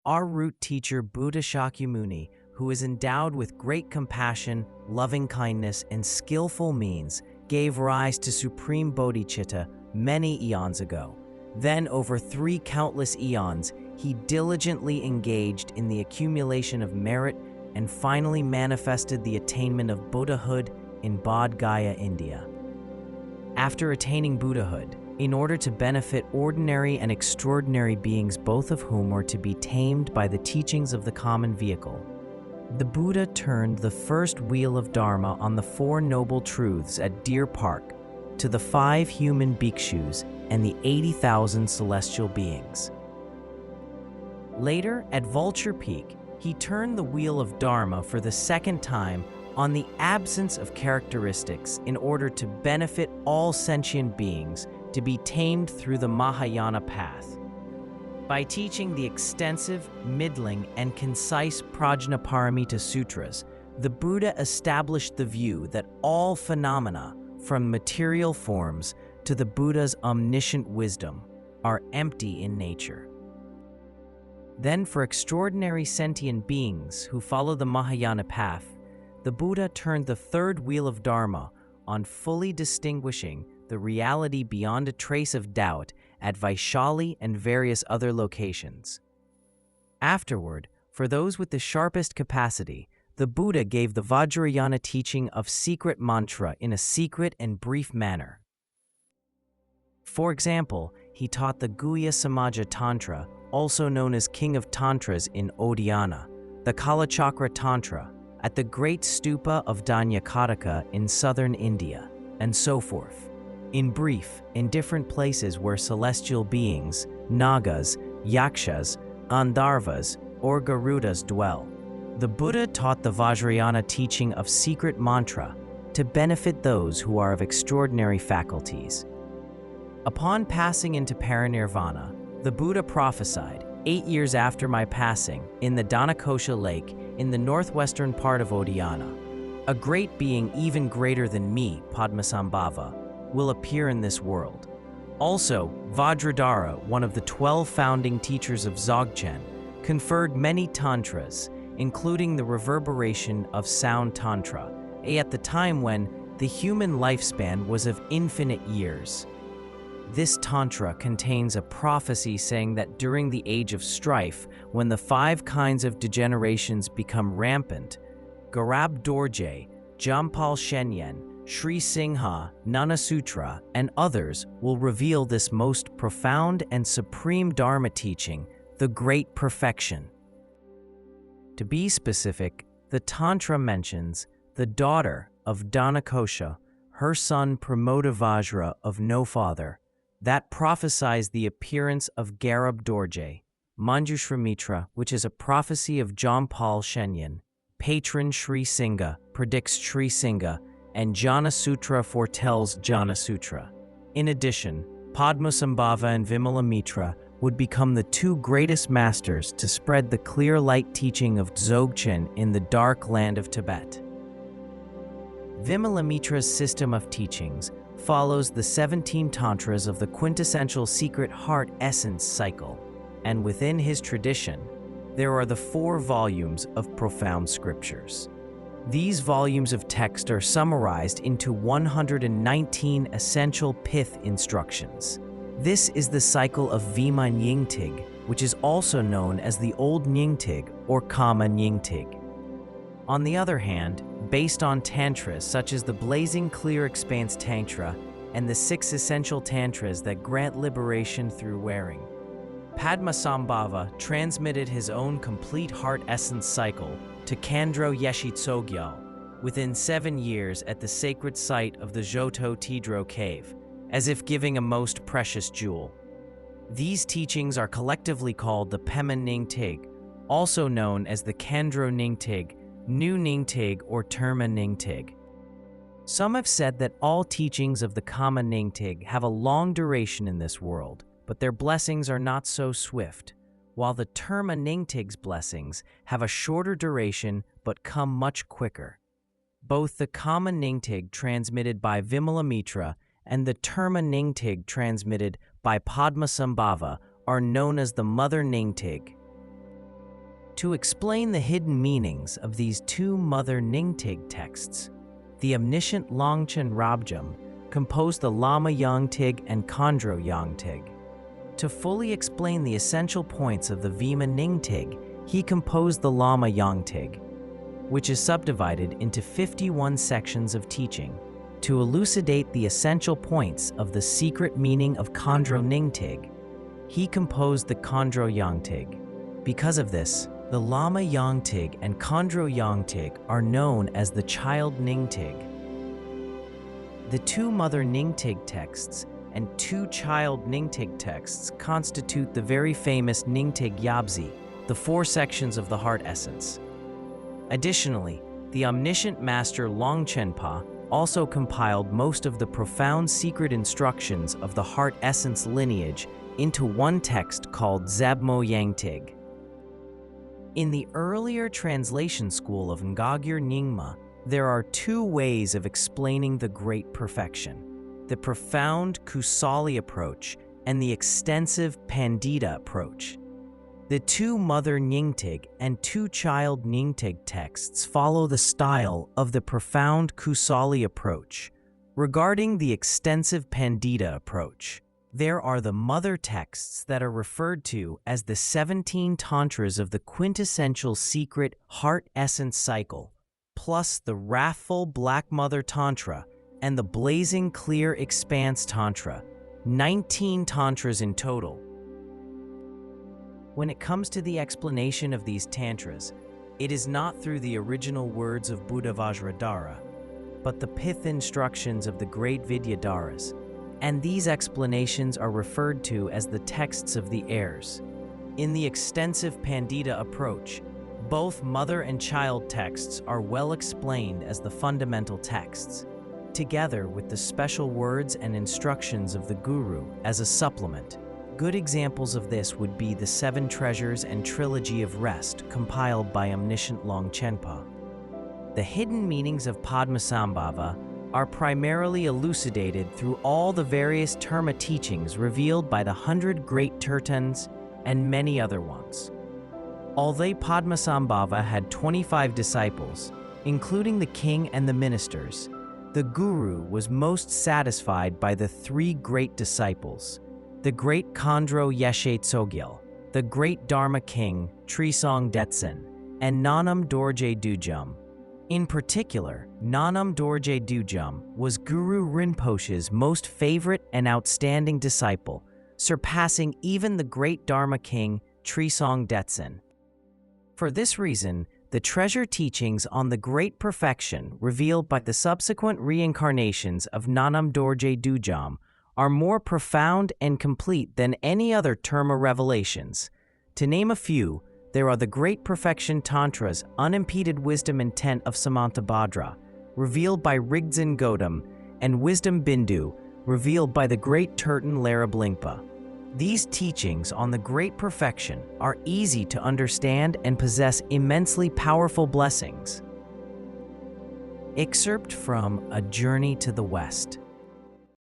our root teacher Buddha Shakyamuni, who is endowed with great compassion, loving kindness, and skillful means, gave rise to supreme bodhicitta many eons ago. Then, over 3 countless eons, he diligently engaged in the accumulation of merit and finally manifested the attainment of Buddhahood in Bodh Gaya, India. After attaining Buddhahood, in order to benefit ordinary and extraordinary beings, both of whom were to be tamed by the teachings of the common vehicle, the Buddha turned the first wheel of Dharma on the 4 noble truths at Deer Park to the 5 human bhikshus and the 80,000 celestial beings. Later, at Vulture Peak, he turned the wheel of Dharma for the 2nd time on the absence of characteristics in order to benefit all sentient beings to be tamed through the Mahayana path. By teaching the extensive, middling, and concise Prajnaparamita Sutras, the Buddha established the view that all phenomena, from material forms to the Buddha's omniscient wisdom, are empty in nature. Then, for extraordinary sentient beings who follow the Mahayana path, the Buddha turned the 3rd wheel of Dharma on fully distinguishing the reality beyond a trace of doubt at Vaishali and various other locations. Afterward, for those with the sharpest capacity, the Buddha gave the Vajrayana teaching of secret mantra in a secret and brief manner. For example, he taught the Guhya Samaja Tantra, also known as King of Tantras in Oddiyana, the Kalachakra Tantra, at the Great Stupa of Dhanakosha in southern India, and so forth. In brief, in different places where celestial beings, Nagas, Yakshas, Gandharvas, or Garudas dwell, the Buddha taught the Vajrayana teaching of secret mantra to benefit those who are of extraordinary faculties. Upon passing into parinirvana, the Buddha prophesied, 8 years after my passing, in the Dhanakosha Lake in the northwestern part of Oddiyana, a great being even greater than me, Padmasambhava, will appear in this world. Also, Vajradhara, one of the 12 founding teachers of Dzogchen, conferred many tantras, including the Reverberation of Sound Tantra, at the time when the human lifespan was of infinite years. This tantra contains a prophecy saying that during the age of strife, when the 5 kinds of degenerations become rampant, Garab Dorje, Jampal Shenyen, Sri Singha, Jnanasutra, and others will reveal this most profound and supreme Dharma teaching, the Great Perfection. To be specific, the Tantra mentions the daughter of Dhanakosha, her son Pramodavajra of no father, that prophesies the appearance of Garab Dorje, Manjushrimitra, which is a prophecy of Jampal Shenyen, Patron Shri Singha predicts Shri Singha, and Jnanasutra foretells Jnanasutra. In addition, Padmasambhava and Vimalamitra would become the 2 greatest masters to spread the clear light teaching of Dzogchen in the dark land of Tibet. Vimalamitra's system of teachings follows the 17 tantras of the quintessential secret heart essence cycle, and within his tradition, there are the 4 volumes of profound scriptures. These volumes of text are summarized into 119 essential pith instructions. This is the cycle of Vima Nyingtig, which is also known as the Old Nyingtig or Kama Nyingtig. On the other hand, based on tantras such as the Blazing Clear Expanse Tantra and the 6 essential tantras that grant liberation through wearing, Padmasambhava transmitted his own complete heart essence cycle to Kandro Yeshe Tsogyal within 7 years at the sacred site of the Joto Tidro cave, as if giving a most precious jewel. These teachings are collectively called the Pema Nyingtig, also known as the Kandro Nyingtig, Nu Nyingtig, or Terma Nyingtig. Some have said that all teachings of the Kama Nyingtig have a long duration in this world, but their blessings are not so swift, while the Terma Nyingtig's blessings have a shorter duration but come much quicker. Both the Kama Nyingtig transmitted by Vimalamitra and the Terma Nyingtig transmitted by Padmasambhava are known as the Mother Nyingtig. To explain the hidden meanings of these two Mother Nyingtig texts, the omniscient Longchen Rabjam composed the Lama Yangtig and Khandro Yangtig. To fully explain the essential points of the Vima Nyingtig, he composed the Lama Yangtig, which is subdivided into 51 sections of teaching. To elucidate the essential points of the secret meaning of Khandro Nyingtig, he composed the Khandro Yangtig. Because of this, the Lama Yangtig and Khandro Yangtig are known as the Child Nyingtig. The two Mother Nyingtig texts and two Child Nyingtig texts constitute the very famous Nyingtig Yabzi, the four sections of the heart essence. Additionally, the omniscient master Longchenpa also compiled most of the profound secret instructions of the heart essence lineage into one text called Zabmo Yangtig. In the earlier translation school of Ngagyur Nyingma, there are two ways of explaining the Great Perfection: the profound Kusali approach and the extensive Pandita approach. The two Mother Nyingtig and two Child Nyingtig texts follow the style of the profound Kusali approach. Regarding the extensive Pandita approach, there are the mother texts that are referred to as the 17 tantras of the quintessential secret heart essence cycle, plus the wrathful Black Mother Tantra and the blazing clear expanse Tantra, 19 tantras in total. When it comes to the explanation of these tantras, it is not through the original words of Buddha Vajradhara, but the pith instructions of the great Vidyadharas, and these explanations are referred to as the texts of the heirs. In the extensive Pandita approach, both mother and child texts are well explained as the fundamental texts, together with the special words and instructions of the Guru as a supplement. Good examples of this would be the Seven Treasures and Trilogy of Rest compiled by omniscient Longchenpa. The hidden meanings of Padmasambhava are primarily elucidated through all the various Dharma teachings revealed by the 100 Great Tirthas and many other ones. Although Padmasambhava had 25 disciples, including the king and the ministers, the Guru was most satisfied by the three great disciples: the great Khandro Yeshe Tsogyal, the great Dharma king Trisong Detsen, and Nanam Dorje Dujum. In particular, Nanam Dorje Dujum was Guru Rinpoche's most favorite and outstanding disciple, surpassing even the great Dharma king Trisong Detsen. For this reason, the treasure teachings on the Great Perfection revealed by the subsequent reincarnations of Nanam Dorje Dujum are more profound and complete than any other Dharma revelations. To name a few, there are the Great Perfection Tantras, Unimpeded Wisdom Intent of Samantabhadra, revealed by Rigdzin Gautam, and Wisdom Bindu, revealed by the Great Turton Larab Lingpa. These teachings on the Great Perfection are easy to understand and possess immensely powerful blessings. Excerpt from A Journey to the West.